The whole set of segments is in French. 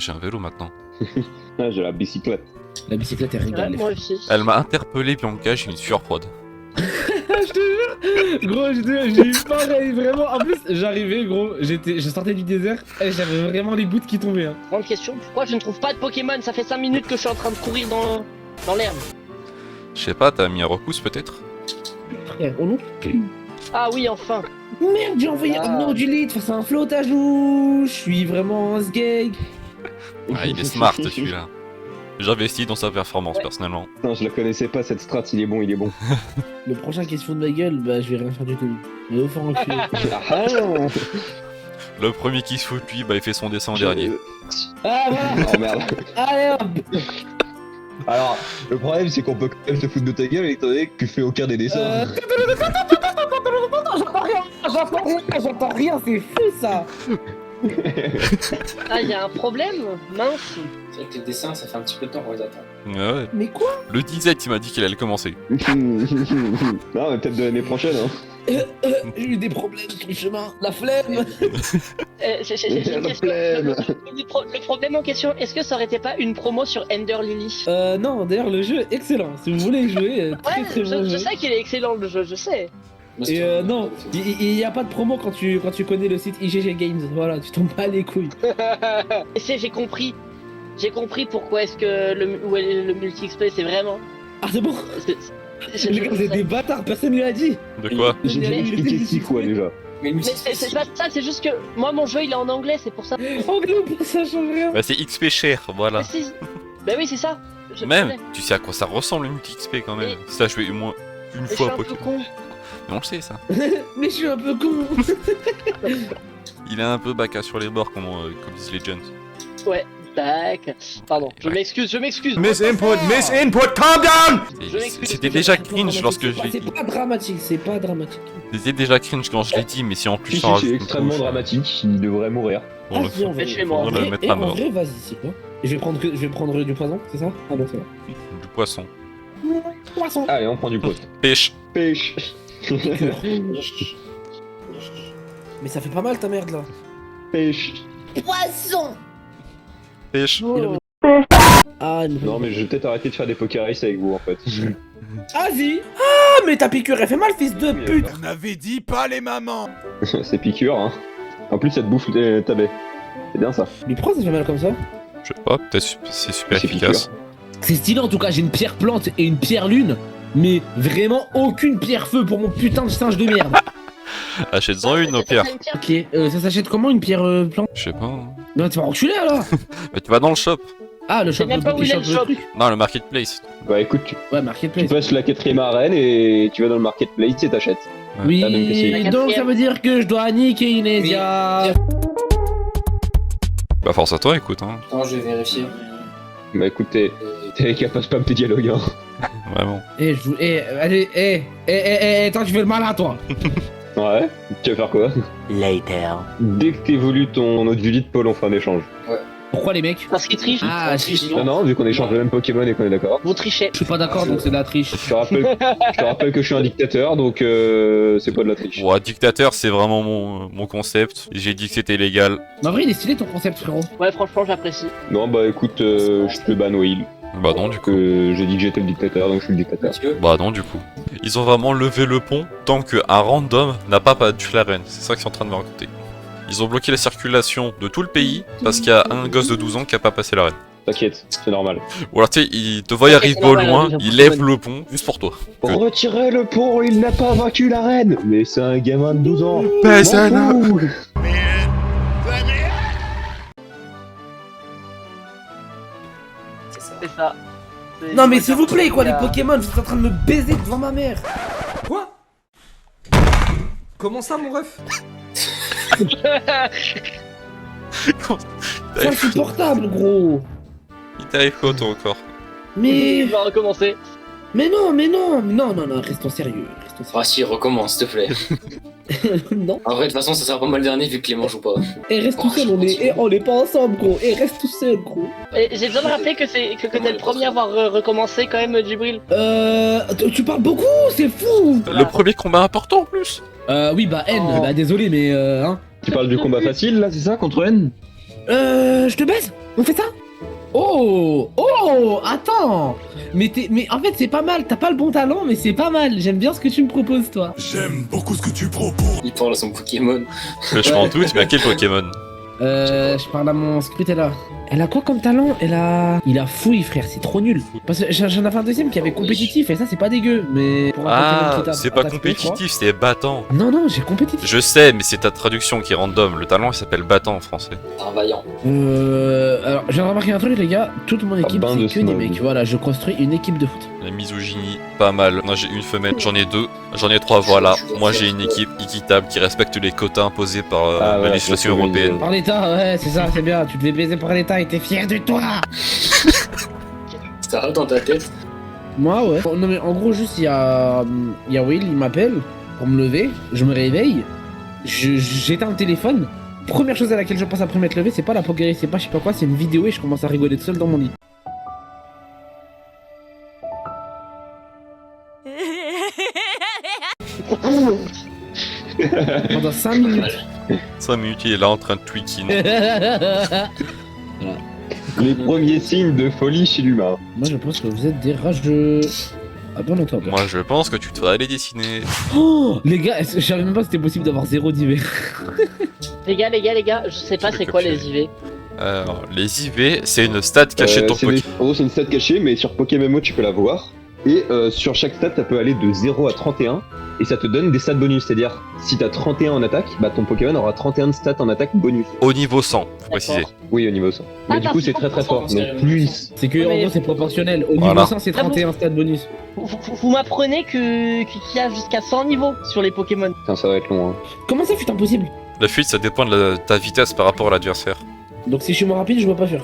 j'ai un vélo maintenant. Ah, j'ai la bicyclette. La bicyclette, elle Ouais, rigole. moi aussi. Elle m'a interpellé, Bianca, j'ai une sueur froide. Je te jure. Gros, j'ai eu pareil, vraiment. En plus, j'arrivais, gros, je sortais du désert et j'avais vraiment les gouttes qui tombaient. Hein. Grande question, pourquoi je ne trouve pas de Pokémon? Ça fait 5 minutes que je suis en train de courir dans l'herbe. Je sais pas, t'as mis un repousse peut-être? Frère, oh non. Ah oui, enfin. Merde, j'ai envoyé un nom du lit face à un flottage où je suis vraiment un sgeg. Ah, il est smart celui-là. J'investis dans sa performance personnellement. Non, je la connaissais pas cette strat, il est bon, il est bon. Le prochain qui se fout de ma gueule, bah je vais rien faire du tout. Mais au fond, enculé. Ah non. Le premier qui se fout de lui, bah il fait son dessin en dernier. Ah voilà. Oh merde. Allez hop. Alors, le problème c'est qu'on peut quand même se foutre de ta gueule étant donné que tu fais aucun des dessins. J'entends rien, c'est fou ça. Ah, il y a un problème? Mince. C'est vrai que les dessins, ça fait un petit peu de temps qu'on les attend. Ouais. Mais quoi? Le 17, il m'a dit qu'il allait commencer. Non, mais peut-être de l'année prochaine, hein. J'ai eu des problèmes sur le chemin, la flemme. J'ai une La question. flemme. Le problème en question, est-ce que ça aurait été pas une promo sur Ender Lily? Non, d'ailleurs le jeu est excellent. Si vous voulez jouer, très Ouais, très bon je jeu. sais qu'il est excellent le jeu, je sais. Et non, il y a pas de promo quand tu connais le site IGG Games. Voilà, tu tombes pas les couilles. J'ai compris. J'ai compris pourquoi est-ce que le multi-XP c'est vraiment. Ah c'est bon. Les gars, vous êtes des bâtards, personne lui a dit. De quoi? J'ai déjà expliqué 6 fois déjà. Mais Mais c'est pas ça, c'est juste que moi mon jeu il est en anglais, c'est pour ça. Anglais ou pas, ça change rien. Bah c'est XP cher, voilà. Mais si- Bah oui, c'est ça. Je Même, connais. tu sais à quoi ça ressemble le multi-XP quand même. Mais- Si t'as joué au moins une Mais je suis fois un à peu Pokémon. con. Mais on le sait ça. Mais je suis un peu con. Il est un peu bacca sur les bords comme disent Legends. Ouais, tac. Pardon, je m'excuse. Miss Input, calm down! Je m'excuse. C'était déjà cringe lorsque je l'ai dit. C'est pas dramatique, c'est pas dramatique. C'était déjà cringe quand je l'ai dit, mais si en plus Si, ça si, rajoute c'est une extrêmement couche, dramatique, il devrait mourir. on le Vas-y, on va- Fais-moi. on va le mettre à en mort. vrai, vas-y, c'est quoi? Je vais prendre du poison, c'est ça? Ah non, c'est vrai. Du poisson. Poisson. Allez, on prend du pot. Pêche. Pêche. Mais ça fait pas mal ta merde là. Pêche. Poisson. Pêche. Ah Non, mais je vais peut-être arrêter de faire des poker race avec vous en fait. Vas-y. Ah mais ta piqûre elle fait mal, fils de pute. On avait dit pas les mamans! C'est piqûre, hein. En plus, ça te bouffe ta baie. C'est bien ça. Mais pourquoi ça fait mal comme ça? Je sais pas, peut-être c'est super C'est efficace. C'est stylé en tout cas, j'ai une pierre plante et une pierre lune. Mais vraiment aucune pierre feu pour mon putain de singe de merde. Achète-en une au pire. Ok, ça s'achète comment une pierre plante? Je sais pas. Hein. Non, tu vas enculer alors. Bah tu vas dans le shop. Ah, le shop, même pas où il est, le shop. truc. Non, le marketplace. Bah écoute, Ouais, tu marketplace. passes la 4ème arène et tu vas dans le marketplace et t'achètes. Oui, Ah, donc c'est- donc ça veut dire que je dois niquer Inésia. Bah force à toi, écoute. Hein. Non, je vais vérifier. Bah écoute, t'es capable pas tes dialogues, hein. Vraiment. Eh, je vous. Allez, attends, tu fais le malin, toi. Ouais, tu vas faire quoi? Later. Dès que t'évolues ton autre Julie de Paul, on fait un échange. Pourquoi les mecs? Parce qu'il triche. Ah, Non, non, vu qu'on échange le même Pokémon et qu'on est d'accord. Vous trichez. je suis pas d'accord, donc c'est de la triche. Je te rappelle que je suis un dictateur, donc c'est pas de la triche. Bon, dictateur, c'est vraiment mon concept. J'ai dit que c'était légal. Mais en vrai, il est stylé ton concept, frérot. Ouais, franchement, j'apprécie. Non, bah écoute, je te banne Will. Bah non, du coup. J'ai dit que j'étais le dictateur, donc je suis le dictateur. Mathieu, Bah non, du coup. Ils ont vraiment levé le pont tant qu'un random n'a pas battu l'arène. C'est ça qu'ils sont en train de me raconter. Ils ont bloqué la circulation de tout le pays parce qu'il y a un gosse de 12 ans qui a pas passé l'arène. T'inquiète, c'est normal. Ou alors tu sais, il te voit y arriver c'est au normal, loin, hein, il lève le pont juste pour toi. Que- Retirez le pont, il n'a pas vaincu la reine. Mais c'est un gamin de 12 ans. Personne. M'en fous. c'est ça. C'est ça. C'est- Non, mais s'il vous plaît, quoi, les Euh, Pokémon, vous êtes en train de me baiser devant ma mère. Quoi? Comment ça, mon ref? C'est insupportable, gros. Il t'arrive quoi toi encore? Mais. Il va recommencer. Mais non, non, restons sérieux, restons Ah si, recommence, s'il te plaît. sérieux. Non. En vrai, de toute façon, ça sera pas mal dernier vu que Clément joue pas. Et reste tout seul, on est pas ensemble, gros. Et reste tout seul, gros. Et j'ai besoin de rappeler que t'es le premier à avoir recommencé quand même, Djibril. Tu parles beaucoup, c'est fou. Le premier combat important en plus. Oui, bah, N, Oh. bah, désolé, mais hein. Tu parles du combat facile là, c'est ça, contre N? Je te baise. On fait ça? Oh! Oh! Attends! Mais en fait, c'est pas mal. T'as pas le bon talent, mais c'est pas mal. J'aime bien ce que tu me proposes, toi. J'aime beaucoup ce que tu proposes. Il parle à son Pokémon. Mais je m'en doute, mais à quel Pokémon? Je parle à mon Scrutella. Elle a quoi comme talent? Il a fouille, frère, c'est trop nul. Parce que j'en avais un deuxième qui avait compétitif, et ça, c'est pas dégueu. Mais pour un Pokémon Ah, qui tape c'est pas attaque speed, je crois. compétitif, c'est battant. Non, j'ai compétitif. Je sais, mais c'est ta traduction qui est random. Le talent, il s'appelle battant en français. Un vaillant. Alors, j'ai remarqué un truc, les gars. Toute mon équipe, bain de c'est que des snob. mecs. Voilà, je construis une équipe de foot. La misogynie, pas mal. Moi, j'ai une femelle, j'en ai deux, j'en ai trois, voilà. Moi, j'ai une équipe équitable qui respecte les quotas imposés par la voilà, législation c'est ce que je européenne. Par l'État, ouais, c'est ça, c'est bien. Tu te fais baiser par l'État et t'es fier de toi. Ça rentre dans ta tête. Moi, ouais. Non, mais en gros, juste, il y a Will, il m'appelle pour me lever. Je me réveille. J'éteins le téléphone. Première chose à laquelle je pense après m'être levé, c'est pas la pokérie, c'est pas je sais pas quoi, c'est une vidéo et je commence à rigoler tout seul dans mon lit. Pendant 5 minutes. 5 minutes, il est là en train de tweaking. Les premiers signes de folie chez l'humain. Moi, je pense que vous êtes des rageux. À bon entendre. Moi, je pense que tu devrais aller dessiner. Oh, les gars, je savais même pas que c'était possible d'avoir 0 d'IV. Les gars, je sais pas Tu c'est peux quoi copier. les IV. Alors, les IV, c'est une stat cachée de ton C'est Pokémon. en gros, c'est une stat cachée, mais sur Pokémon tu peux la voir. Et sur chaque stat, ça peut aller de 0 à 31. Et ça te donne des stats bonus. C'est-à-dire, si t'as 31 en attaque, bah ton Pokémon aura 31 de stats en attaque bonus. Au niveau 100, faut préciser. D'accord. Oui, au niveau 100. Mais du coup, c'est très très fort. Donc plus. C'est que, en Mais- gros, c'est proportionnel. Au Voilà. niveau 100, c'est 31 stats bonus. Vous m'apprenez qu'il y a jusqu'à 100 niveaux sur les Pokémon. Putain, ça va être long. Hein. Comment ça fut impossible? La fuite, ça dépend de ta vitesse par rapport à l'adversaire. Donc, si je suis moins rapide, je vois pas faire.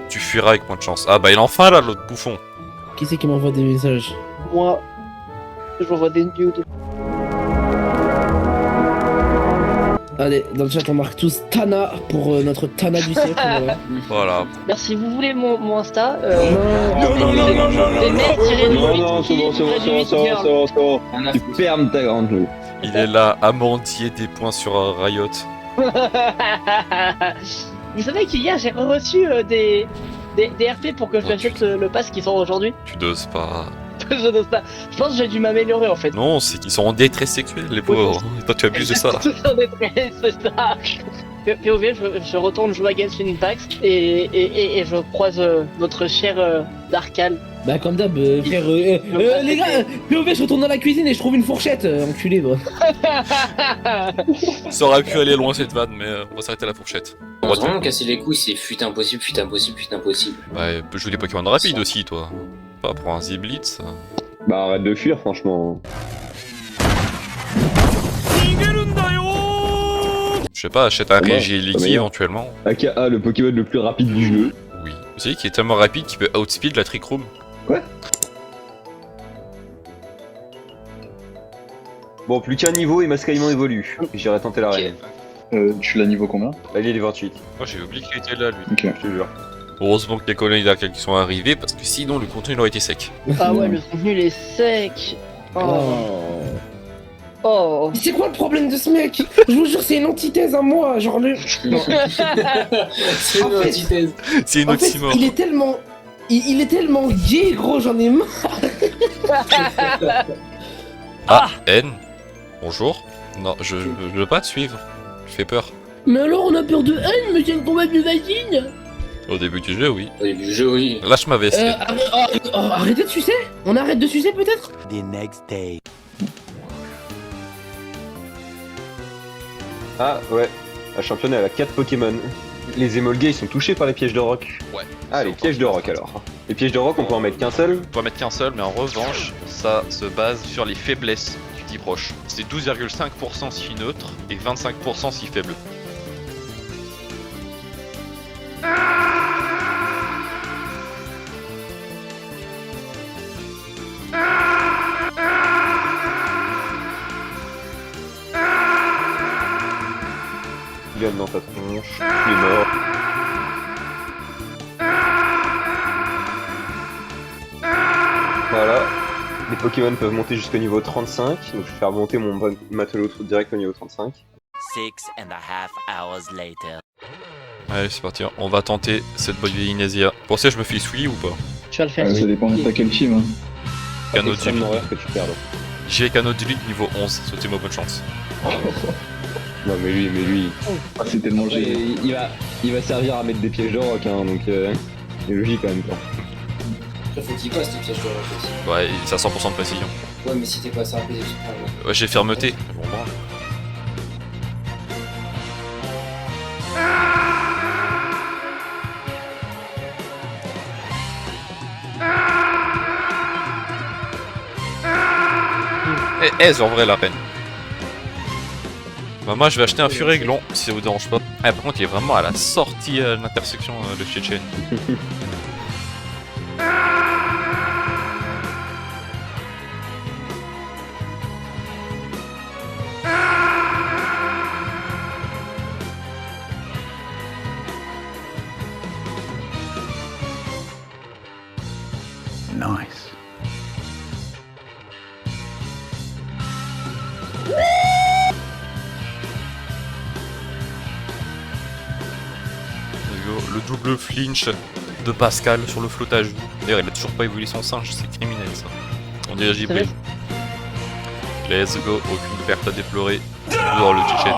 Tu fuiras avec moins de chance. Ah bah, il est enfin là, l'autre bouffon. Qui c'est qui m'envoie des messages? Moi, je vois des nudes. Allez, dans le chat, on marque tous Tana pour notre Tana du siècle. Voilà. Voilà. Merci, vous voulez mon Insta Non. Les mecs tirés Non, non, c'est bon, c'est bon, c'est bon, c'est bon, c'est bon, c'est bon. Un à Tu foutre. fermes ta grande gueule. Il est là, amandier des points sur Riot. Vous savez qu'hier j'ai reçu des RP pour que je m'achète le pass qui sort aujourd'hui. Tu doses pas. Je n'ose pas. Je pense que j'ai dû m'améliorer en fait. Non, c'est qu'ils sont en détresse sexuelle, les pauvres. Et toi, tu abuses de ça. C'est ça. POV, je retourne jouer à Genshin Impact et je croise notre cher Darkal. Bah, comme d'hab, frère. Les gars, POV, je retourne dans la cuisine et je trouve une fourchette. Enculé, bah. Ça aurait pu aller loin cette vanne, mais on va s'arrêter à la fourchette. On va vraiment casser les couilles, c'est fuite impossible, fuite impossible, fuite impossible. Bah, peut jouer des Pokémon rapides aussi, toi. Pas pour un Z-Blitz. Bah arrête de fuir, franchement. Je sais pas, achète un Pas mal, Regieleki pas mal. éventuellement. AKA, le Pokémon le plus rapide du jeu. Oui. Vous savez qu'il est tellement rapide qu'il peut outspeed la Trick Room. Bon, plus qu'un niveau et Mascaïmon évolue. J'irai tenter la reine. Tu l'as niveau combien? Là, il est 28, Moi j'ai oublié qu'il était là lui. Ok. je te jure. Heureusement que les colonies d'Arcal qui sont arrivés parce que sinon le contenu il aurait été sec. Ah ouais, le contenu il est sec. Oh. C'est quoi le problème de ce mec? Je vous jure, c'est une antithèse à moi. Genre, le. C'est une En fait- antithèse. C'est une En fait, oxymore. il est tellement. Il est tellement gay, gros, j'en ai marre. Ah, N. Bonjour. Non, je veux pas te suivre. Je fais peur. Mais alors, on a peur de haine, mais c'est une combat de vagine. Au début du jeu, oui. Au début du jeu, oui. Lâche ma veste. Arrêtez de sucer. On arrête de sucer, peut-être? Ah ouais, la championne elle a 4 Pokémon. Les Emolga ils sont touchés par les pièges de roc. Ouais. Ah, les pièges de roc alors. Les pièges de roc on peut en mettre qu'un seul. On peut en mettre qu'un seul, mais en revanche, ça se base sur les faiblesses du type roche. C'est 12,5% si neutre et 25% si faible. Gagne dans ta tronche, tu es mort. Voilà. Les Pokémon peuvent monter jusqu'au niveau 35, donc je vais faire monter mon matelot direct au niveau 35. 6.5 hours later. Allez, c'est parti, on va tenter cette bonne vieille Inésia. Pour ça, je me fais souiller ou pas? Tu vas le faire. Ça dépend de quel team. Hein. Cano extrêmement rare que tu perds. J'ai Cano du League niveau 11, souhaitez-moi bonne chance. Non mais lui. Ah, c'est tellement Ouais, gênant. il va servir à mettre des pièges de rock, hein, donc c'est logique quand même. Quoi. Après, faut qu'il passe tes pièges de rock aussi. Ouais, c'est à 100% de précision. Ouais, mais si t'es pas ça, c'est super loin. Ouais, j'ai fermeté. Bon, bon. C'est en vrai la reine. Bah moi je vais acheter un Furéglon si ça vous dérange pas. Ah par contre il est vraiment à la sortie de l'intersection de Tchétchène. Nice. Le double flinch de Pascal sur le flottage. D'ailleurs il a toujours pas évolué son singe, c'est criminel ça. On dirait JP. Let's go, aucune perte à déplorer. Dehors le Tchétchène.